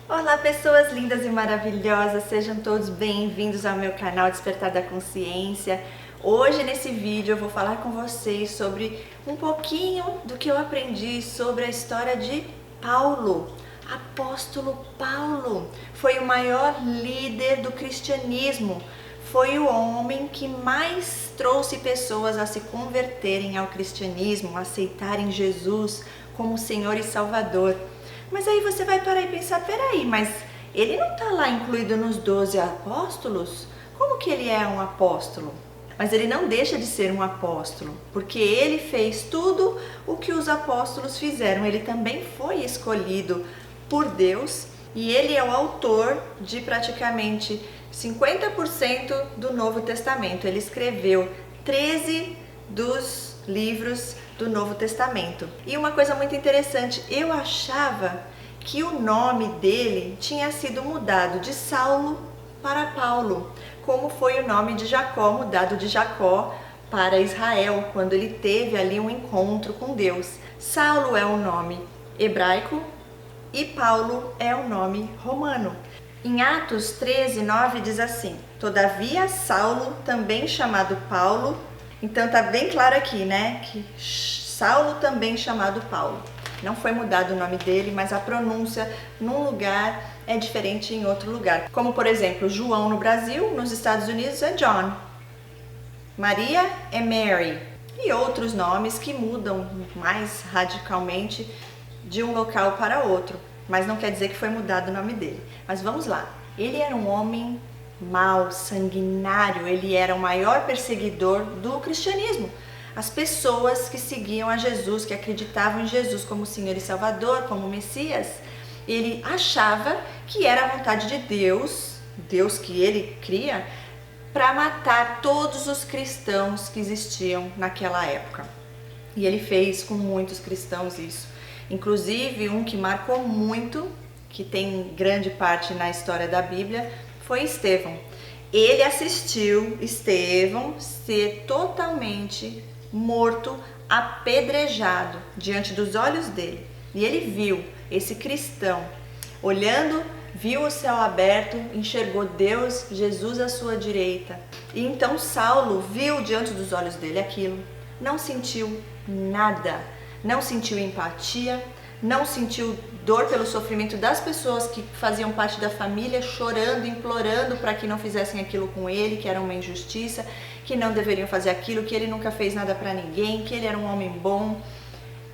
Olá, pessoas lindas e maravilhosas, sejam todos bem-vindos ao meu canal Despertar da Consciência. Hoje nesse vídeo eu vou falar com vocês sobre um pouquinho do que eu aprendi sobre a história de Paulo. Apóstolo Paulo foi o maior líder do cristianismo, foi o homem que mais trouxe pessoas a se converterem ao cristianismo, a aceitarem Jesus como Senhor e Salvador. Mas aí você vai parar e pensar, peraí, mas ele não está lá incluído nos 12 apóstolos? Como que ele é um apóstolo? Mas ele não deixa de ser um apóstolo, porque ele fez tudo o que os apóstolos fizeram. Ele também foi escolhido por Deus e ele é o autor de praticamente 50% do Novo Testamento. Ele escreveu 13 dos livros do Novo Testamento. E uma coisa muito interessante, eu achava que o nome dele tinha sido mudado de Saulo para Paulo, como foi o nome de Jacó mudado de Jacó para Israel, quando ele teve ali um encontro com Deus. Saulo é o nome hebraico e Paulo é o nome romano. Em Atos 13:9 diz assim: todavia Saulo, também chamado Paulo. Então tá bem claro aqui, né, que Saulo também chamado Paulo. Não foi mudado o nome dele, mas a pronúncia num lugar é diferente em outro lugar. Como por exemplo, João no Brasil, nos Estados Unidos é John. Maria é Mary. E outros nomes que mudam mais radicalmente de um local para outro. Mas não quer dizer que foi mudado o nome dele. Mas vamos lá. Ele era um homem mau, sanguinário, ele era o maior perseguidor do cristianismo. As pessoas que seguiam a Jesus, que acreditavam em Jesus como Senhor e Salvador, como Messias, ele achava que era a vontade de Deus, Deus que ele cria, para matar todos os cristãos que existiam naquela época. E ele fez com muitos cristãos isso. Inclusive um que marcou muito, que tem grande parte na história da Bíblia, foi Estevão. Ele assistiu Estevão ser totalmente morto, apedrejado diante dos olhos dele. E ele viu esse cristão olhando, viu o céu aberto, enxergou Deus, Jesus à sua direita. E então Saulo viu diante dos olhos dele aquilo, não sentiu nada, não sentiu empatia, não sentiu dor pelo sofrimento das pessoas que faziam parte da família, chorando, implorando para que não fizessem aquilo com ele, que era uma injustiça, que não deveriam fazer aquilo, que ele nunca fez nada para ninguém, que ele era um homem bom.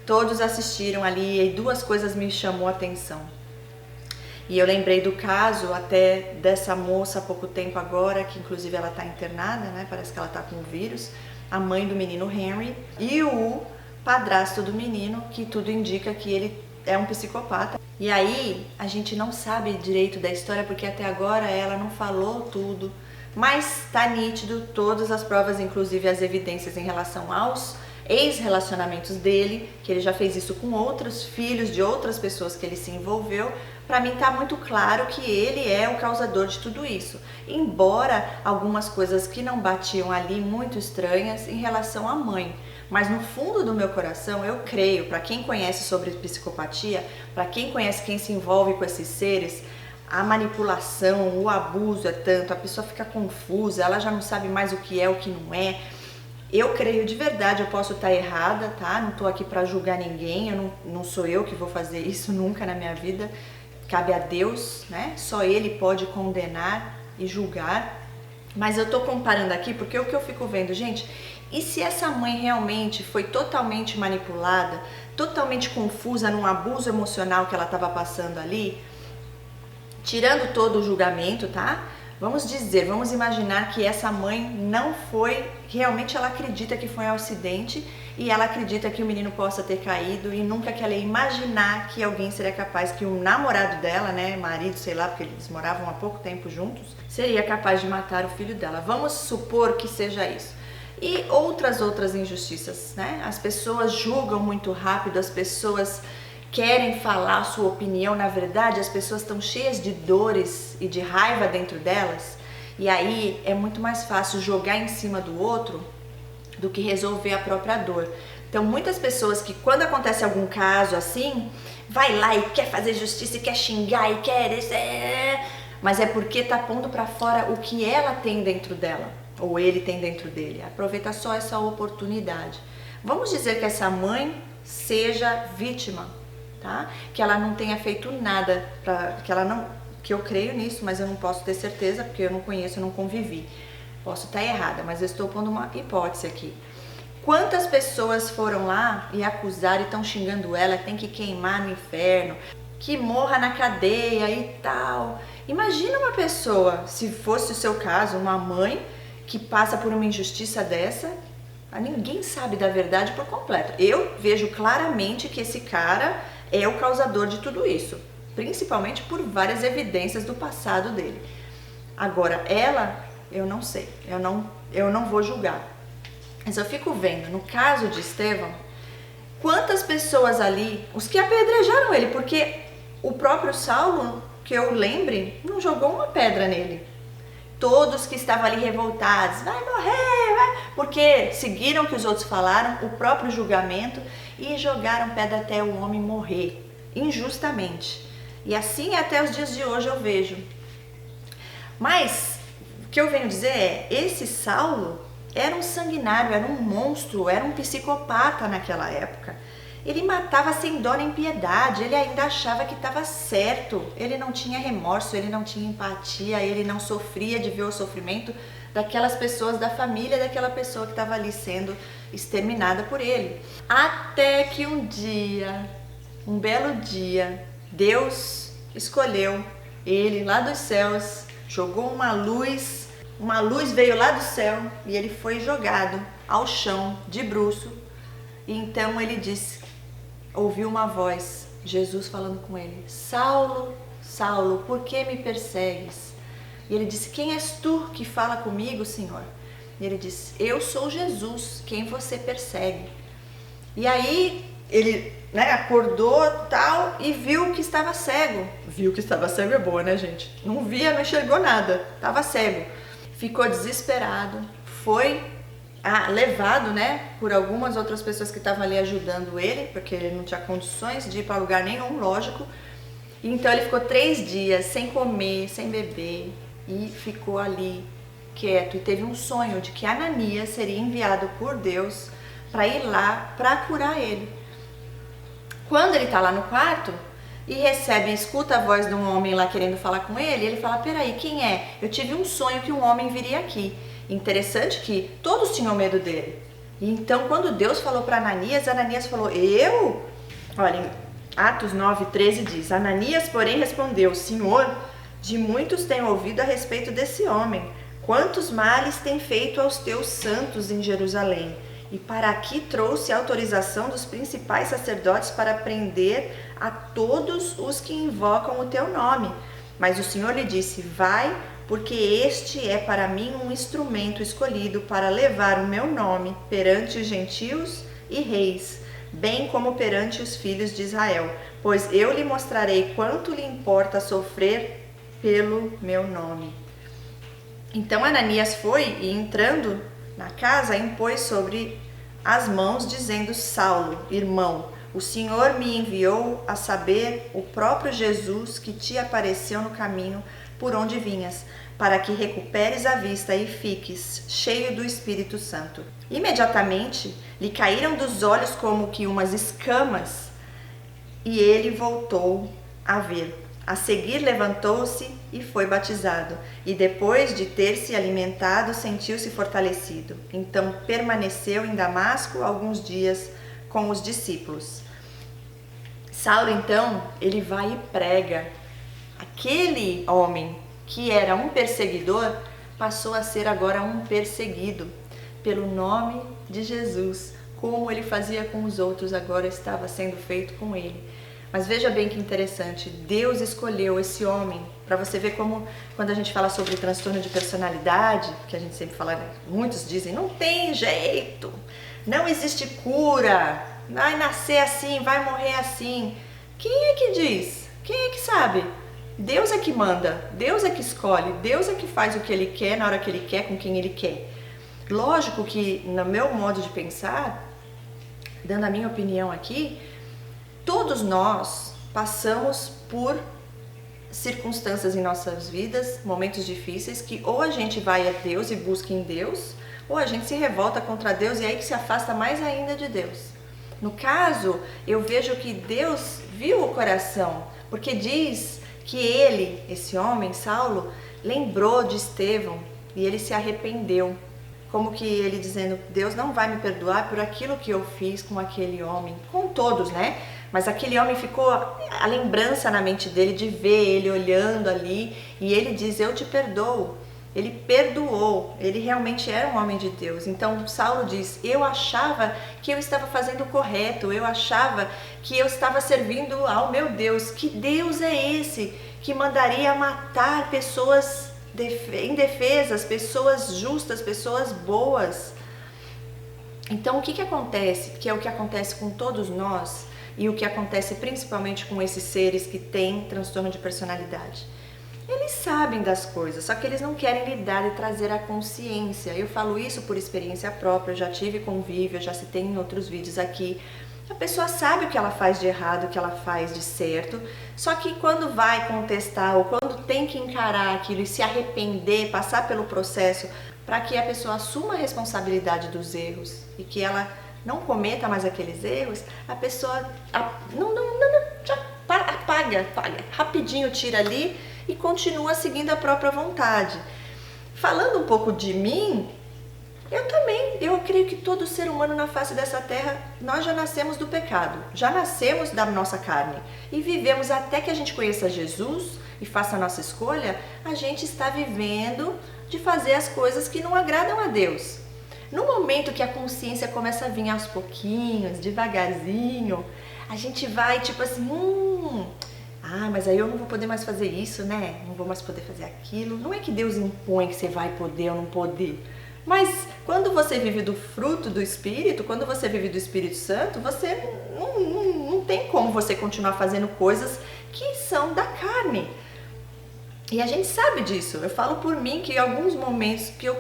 Todos assistiram ali e duas coisas me chamou a atenção. E eu lembrei do caso até dessa moça há pouco tempo agora, que inclusive ela está internada, né? Parece que ela está com o vírus, a mãe do menino Henry e o padrasto do menino, que tudo indica que ele é um psicopata. E aí a gente não sabe direito da história porque até agora ela não falou tudo, mas tá nítido todas as provas, inclusive as evidências em relação aos ex-relacionamentos dele, que ele já fez isso com outros filhos de outras pessoas que ele se envolveu. Para mim tá muito claro que ele é o causador de tudo isso, embora algumas coisas que não batiam ali muito estranhas em relação à mãe. Mas no fundo do meu coração eu creio, para quem conhece sobre psicopatia, para quem conhece quem se envolve com esses seres, a manipulação, o abuso é tanto, a pessoa fica confusa, ela já não sabe mais o que é, o que não é. Eu creio de verdade, eu posso estar errada, tá? Não tô aqui para julgar ninguém, não sou eu que vou fazer isso nunca na minha vida. Cabe a Deus, né? Só Ele pode condenar e julgar. Mas eu tô comparando aqui porque o que eu fico vendo, gente, e se essa mãe realmente foi totalmente manipulada, totalmente confusa num abuso emocional que ela estava passando ali, tirando todo o julgamento, tá? Vamos imaginar que essa mãe não foi, realmente ela acredita que foi um acidente e ela acredita que o menino possa ter caído e nunca que ela ia imaginar que alguém seria capaz, que um namorado dela, né, marido, sei lá, porque eles moravam há pouco tempo juntos, seria capaz de matar o filho dela. Vamos supor que seja isso. E outras injustiças, né? As pessoas julgam muito rápido, as pessoas querem falar a sua opinião, na verdade as pessoas estão cheias de dores e de raiva dentro delas, e aí é muito mais fácil jogar em cima do outro do que resolver a própria dor. Então muitas pessoas que quando acontece algum caso assim, vai lá e quer fazer justiça e quer xingar e quer... Mas é porque tá pondo para fora o que ela tem dentro dela, ou ele tem dentro dele. Aproveita só essa oportunidade. Vamos dizer que essa mãe seja vítima, tá? Que ela não tenha feito nada que eu creio nisso, mas eu não posso ter certeza porque eu não conheço, eu não convivi. Posso estar errada, mas eu estou pondo uma hipótese aqui. Quantas pessoas foram lá e acusaram e estão xingando ela, tem que queimar no inferno, que morra na cadeia e tal. Imagina uma pessoa, se fosse o seu caso, uma mãe que passa por uma injustiça dessa, ninguém sabe da verdade por completo. Eu vejo claramente que esse cara é o causador de tudo isso, principalmente por várias evidências do passado dele. Agora, ela, eu não sei, eu não vou julgar. Mas eu fico vendo, no caso de Estevão, quantas pessoas ali, os que apedrejaram ele, porque o próprio Saulo, que eu lembre, não jogou uma pedra nele. Todos que estavam ali revoltados, vai morrer, vai, porque seguiram o que os outros falaram, o próprio julgamento, e jogaram pedra até o homem morrer, injustamente. E assim até os dias de hoje eu vejo. Mas o que eu venho dizer é, esse Saulo era um sanguinário, era um monstro, era um psicopata naquela época. Ele matava sem dó nem piedade, ele ainda achava que estava certo, ele não tinha remorso, ele não tinha empatia, ele não sofria de ver o sofrimento daquelas pessoas, da família daquela pessoa que estava ali sendo exterminada por ele. Até que um dia, um belo dia, Deus escolheu ele lá dos céus, jogou uma luz veio lá do céu e ele foi jogado ao chão de bruço. E então ele disse, ouviu uma voz, Jesus falando com ele, Saulo, Saulo, por que me persegues? E ele disse, quem és tu que fala comigo, Senhor? E ele disse, eu sou Jesus, quem você persegue. E aí ele acordou tal e viu que estava cego. Viu que estava cego é boa, né, gente? Não via, não enxergou nada, estava cego. Ficou desesperado, foi levado, por algumas outras pessoas que estavam ali ajudando ele, porque ele não tinha condições de ir para lugar nenhum, lógico. Então ele ficou 3 dias sem comer, sem beber e ficou ali quieto. E teve um sonho de que Ananias seria enviado por Deus para ir lá para curar ele. Quando ele está lá no quarto e escuta a voz de um homem lá querendo falar com ele, ele fala, peraí, quem é? Eu tive um sonho que um homem viria aqui. Interessante que todos tinham medo dele. E então quando Deus falou para Ananias, Ananias falou, eu? Olha, em Atos 9:13 diz, Ananias, porém, respondeu, Senhor, de muitos tenho ouvido a respeito desse homem, quantos males tem feito aos teus santos em Jerusalém. E para aqui trouxe a autorização dos principais sacerdotes para prender a todos os que invocam o teu nome. Mas o Senhor lhe disse, vai, porque este é para mim um instrumento escolhido para levar o meu nome perante os gentios e reis, bem como perante os filhos de Israel, pois eu lhe mostrarei quanto lhe importa sofrer pelo meu nome. Então Ananias foi e entrando na casa, impôs sobre as mãos, dizendo, Saulo, irmão, o Senhor me enviou a saber o próprio Jesus que te apareceu no caminho por onde vinhas, para que recuperes a vista e fiques cheio do Espírito Santo. Imediatamente lhe caíram dos olhos como que umas escamas, e ele voltou a ver. A seguir levantou-se e foi batizado, e depois de ter se alimentado, sentiu-se fortalecido. Então permaneceu em Damasco alguns dias com os discípulos. Saulo, então, ele vai e prega. Aquele homem que era um perseguidor, passou a ser agora um perseguido pelo nome de Jesus. Como ele fazia com os outros, agora estava sendo feito com ele. Mas veja bem que interessante, Deus escolheu esse homem, para você ver como, quando a gente fala sobre transtorno de personalidade, que a gente sempre fala, muitos dizem, não tem jeito, não existe cura, vai nascer assim, vai morrer assim. Quem é que diz? Quem é que sabe? Deus é que manda, Deus é que escolhe, Deus é que faz o que Ele quer, na hora que Ele quer, com quem Ele quer. Lógico que, no meu modo de pensar, dando a minha opinião aqui, todos nós passamos por circunstâncias em nossas vidas, momentos difíceis, que ou a gente vai a Deus e busca em Deus, ou a gente se revolta contra Deus e aí que se afasta mais ainda de Deus. No caso, eu vejo que Deus viu o coração, porque diz que ele, esse homem, Saulo, lembrou de Estevão e ele se arrependeu. Como que ele dizendo, Deus não vai me perdoar por aquilo que eu fiz com aquele homem, com todos, né? Mas aquele homem ficou a lembrança na mente dele de ver ele olhando ali e ele diz, eu te perdoo. Ele perdoou, ele realmente era um homem de Deus. Então Saulo diz, eu achava que eu estava fazendo o correto, eu achava que eu estava servindo ao meu Deus. Que Deus é esse que mandaria matar pessoas indefesas, pessoas justas, pessoas boas? Então o que acontece? Que é o que acontece com todos nós e o que acontece principalmente com esses seres que têm transtorno de personalidade. Eles sabem das coisas, só que eles não querem lidar e trazer a consciência. Eu falo isso por experiência própria, eu já tive convívio, eu já citei em outros vídeos aqui. A pessoa sabe o que ela faz de errado, o que ela faz de certo, só que quando vai contestar ou quando tem que encarar aquilo e se arrepender, passar pelo processo para que a pessoa assuma a responsabilidade dos erros e que ela não cometa mais aqueles erros, a pessoa já apaga, rapidinho tira ali e continua seguindo a própria vontade. Falando um pouco de mim, eu creio que todo ser humano na face dessa terra, nós já nascemos do pecado, já nascemos da nossa carne e vivemos até que a gente conheça Jesus e faça a nossa escolha, a gente está vivendo de fazer as coisas que não agradam a Deus. No momento que a consciência começa a vir aos pouquinhos, devagarzinho, a gente vai tipo assim, mas aí eu não vou poder mais fazer isso, né? Não vou mais poder fazer aquilo. Não é que Deus impõe que você vai poder ou não poder. Mas quando você vive do fruto do Espírito, quando você vive do Espírito Santo, você não tem como você continuar fazendo coisas que são da carne. E a gente sabe disso. Eu falo por mim que em alguns momentos que eu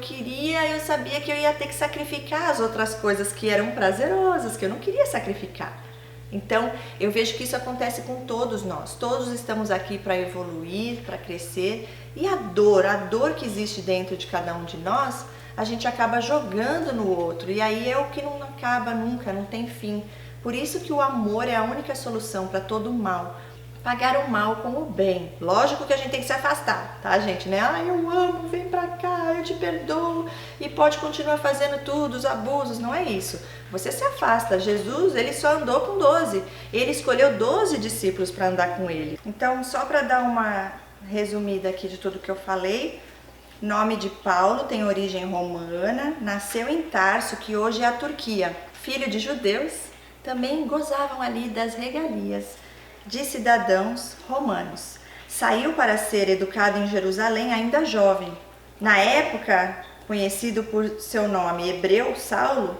sabia que eu ia ter que sacrificar as outras coisas que eram prazerosas, que eu não queria sacrificar. Então, eu vejo que isso acontece com todos nós. Todos estamos aqui para evoluir, para crescer. E a dor que existe dentro de cada um de nós, a gente acaba jogando no outro. E aí é o que não acaba nunca, não tem fim. Por isso que o amor é a única solução para todo o mal. Pagar o mal com o bem. Lógico que a gente tem que se afastar, tá, gente? Né? Eu amo, vem pra cá, eu te perdoo e pode continuar fazendo tudo, os abusos. Não é isso. Você se afasta. Jesus, ele só andou com 12. Ele escolheu 12 discípulos para andar com ele. Então, só para dar uma resumida aqui de tudo que eu falei, nome de Paulo tem origem romana, nasceu em Tarso, que hoje é a Turquia. Filho de judeus, também gozavam ali das regalias de cidadãos romanos. Saiu para ser educado em Jerusalém ainda jovem. Na época, conhecido por seu nome hebreu, Saulo,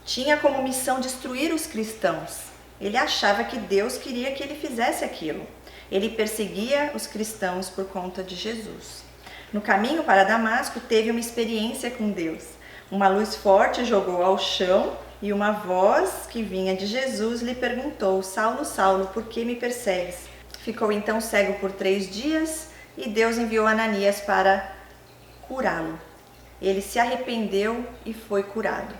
tinha como missão destruir os cristãos. Ele achava que Deus queria que ele fizesse aquilo. Ele perseguia os cristãos por conta de Jesus. No caminho para Damasco, teve uma experiência com Deus. Uma luz forte jogou ao chão e uma voz que vinha de Jesus lhe perguntou: Saulo, Saulo, por que me persegues? Ficou então cego por 3 dias e Deus enviou Ananias para curá-lo. Ele se arrependeu e foi curado.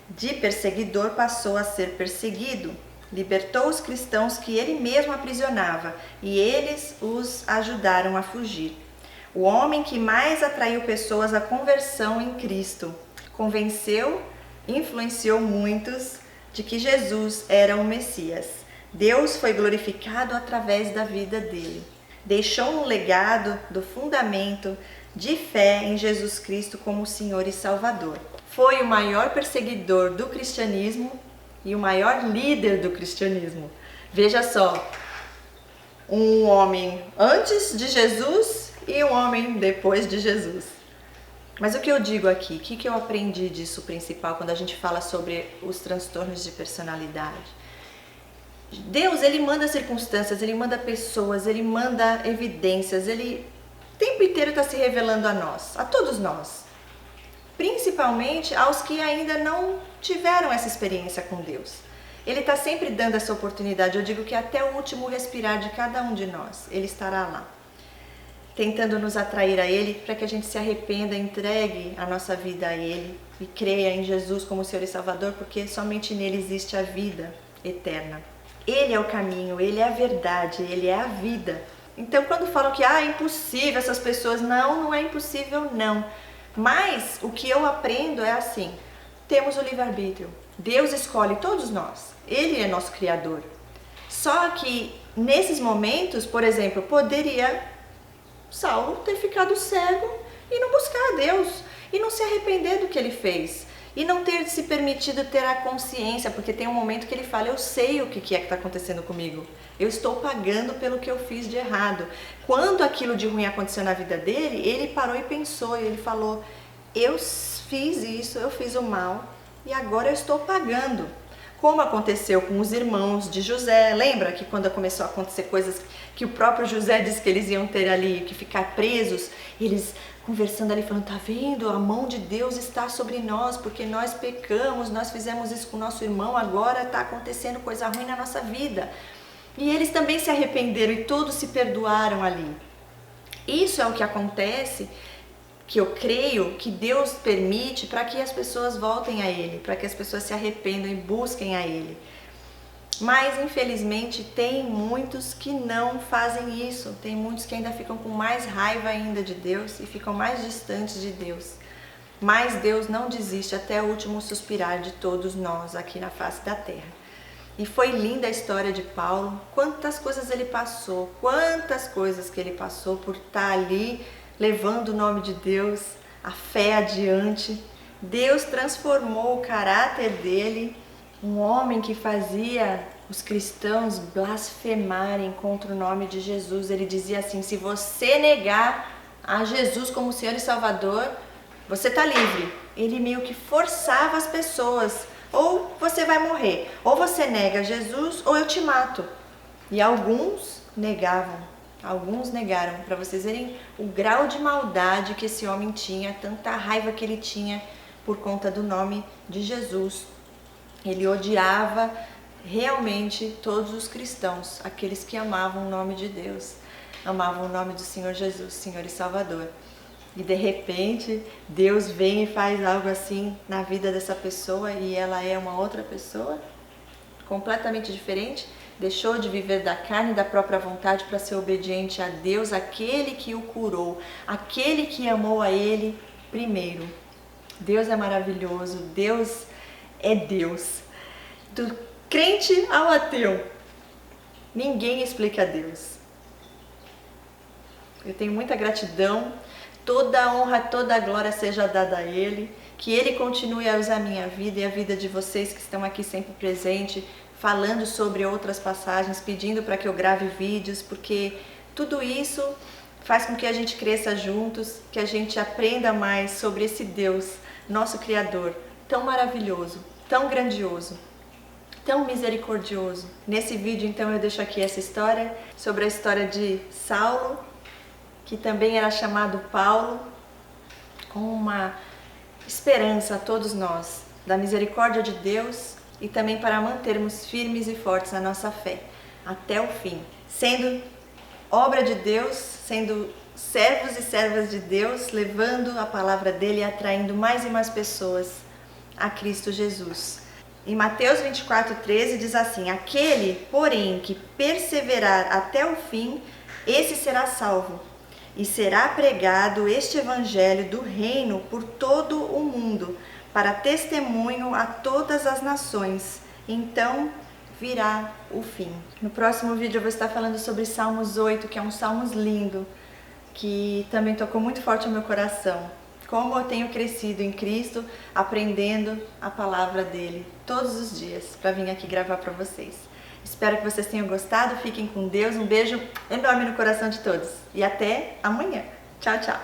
De perseguidor passou a ser perseguido. Libertou os cristãos que ele mesmo aprisionava e eles os ajudaram a fugir. O homem que mais atraiu pessoas à conversão em Cristo convenceu, influenciou muitos de que Jesus era o Messias. Deus foi glorificado através da vida dele. Deixou um legado do fundamento de fé em Jesus Cristo como Senhor e Salvador. Foi o maior perseguidor do cristianismo e o maior líder do cristianismo. Veja só, um homem antes de Jesus e um homem depois de Jesus. Mas o que eu digo aqui, o que eu aprendi disso principal quando a gente fala sobre os transtornos de personalidade? Deus, ele manda circunstâncias, ele manda pessoas, ele manda evidências, ele o tempo inteiro está se revelando a nós, a todos nós. Principalmente aos que ainda não tiveram essa experiência com Deus. Ele está sempre dando essa oportunidade. Eu digo que até o último respirar de cada um de nós, Ele estará lá, tentando nos atrair a Ele, para que a gente se arrependa, entregue a nossa vida a Ele e creia em Jesus como Senhor e Salvador, porque somente nele existe a vida eterna. Ele é o caminho, Ele é a verdade, Ele é a vida. Então, quando falam que é impossível essas pessoas, não é impossível não. Mas o que eu aprendo é assim: temos o livre-arbítrio. Deus escolhe todos nós. Ele é nosso Criador. Só que nesses momentos, por exemplo, poderia Saulo ter ficado cego e não buscar a Deus e não se arrepender do que ele fez e não ter se permitido ter a consciência, porque tem um momento que ele fala: eu sei o que é que está acontecendo comigo, eu estou pagando pelo que eu fiz de errado. Quando aquilo de ruim aconteceu na vida dele, ele parou e pensou, e ele falou: eu fiz isso, eu fiz o mal e agora eu estou pagando. Como aconteceu com os irmãos de José. Lembra que quando começou a acontecer coisas que o próprio José disse que eles iam ter ali, que ficar presos, eles conversando ali, falando: tá vendo, a mão de Deus está sobre nós, porque nós pecamos, nós fizemos isso com o nosso irmão, agora está acontecendo coisa ruim na nossa vida. E eles também se arrependeram e todos se perdoaram ali. Isso é o que acontece, que eu creio que Deus permite para que as pessoas voltem a Ele, para que as pessoas se arrependam e busquem a Ele. Mas infelizmente tem muitos que não fazem isso, tem muitos que ainda ficam com mais raiva ainda de Deus e ficam mais distantes de Deus. Mas Deus não desiste até o último suspirar de todos nós aqui na face da terra. E foi linda a história de Paulo, quantas coisas ele passou, quantas coisas que ele passou por estar ali levando o nome de Deus, a fé adiante. Deus transformou o caráter dele, um homem que fazia os cristãos blasfemarem contra o nome de Jesus. Ele dizia assim: se você negar a Jesus como Senhor e Salvador, você está livre. Ele meio que forçava as pessoas: ou você vai morrer, ou você nega Jesus, ou eu te mato. E alguns negavam. Alguns negaram, para vocês verem o grau de maldade que esse homem tinha, tanta raiva que ele tinha por conta do nome de Jesus. Ele odiava realmente todos os cristãos, aqueles que amavam o nome de Deus, amavam o nome do Senhor Jesus, Senhor e Salvador. E de repente, Deus vem e faz algo assim na vida dessa pessoa e ela é uma outra pessoa, completamente diferente. Deixou de viver da carne e da própria vontade para ser obediente a Deus, aquele que o curou, aquele que amou a ele primeiro. Deus é maravilhoso, Deus é Deus. Do crente ao ateu, ninguém explica Deus. Eu tenho muita gratidão, toda a honra, toda a glória seja dada a Ele, que Ele continue a usar a minha vida e a vida de vocês que estão aqui sempre presentes, falando sobre outras passagens, pedindo para que eu grave vídeos, porque tudo isso faz com que a gente cresça juntos, que a gente aprenda mais sobre esse Deus, nosso Criador, tão maravilhoso, tão grandioso, tão misericordioso. Nesse vídeo, então, eu deixo aqui essa história, sobre a história de Saulo, que também era chamado Paulo, com uma esperança a todos nós, da misericórdia de Deus, e também para mantermos firmes e fortes na nossa fé, até o fim, sendo obra de Deus, sendo servos e servas de Deus, levando a palavra dele e atraindo mais e mais pessoas a Cristo Jesus. Em Mateus 24:13 diz assim: aquele, porém, que perseverar até o fim, esse será salvo, e será pregado este evangelho do reino por todo o mundo, para testemunho a todas as nações. Então virá o fim. No próximo vídeo eu vou estar falando sobre Salmos 8, que é um salmos lindo, que também tocou muito forte no meu coração. Como eu tenho crescido em Cristo, aprendendo a palavra dele todos os dias, para vir aqui gravar para vocês. Espero que vocês tenham gostado, fiquem com Deus, um beijo enorme no coração de todos e até amanhã. Tchau, tchau!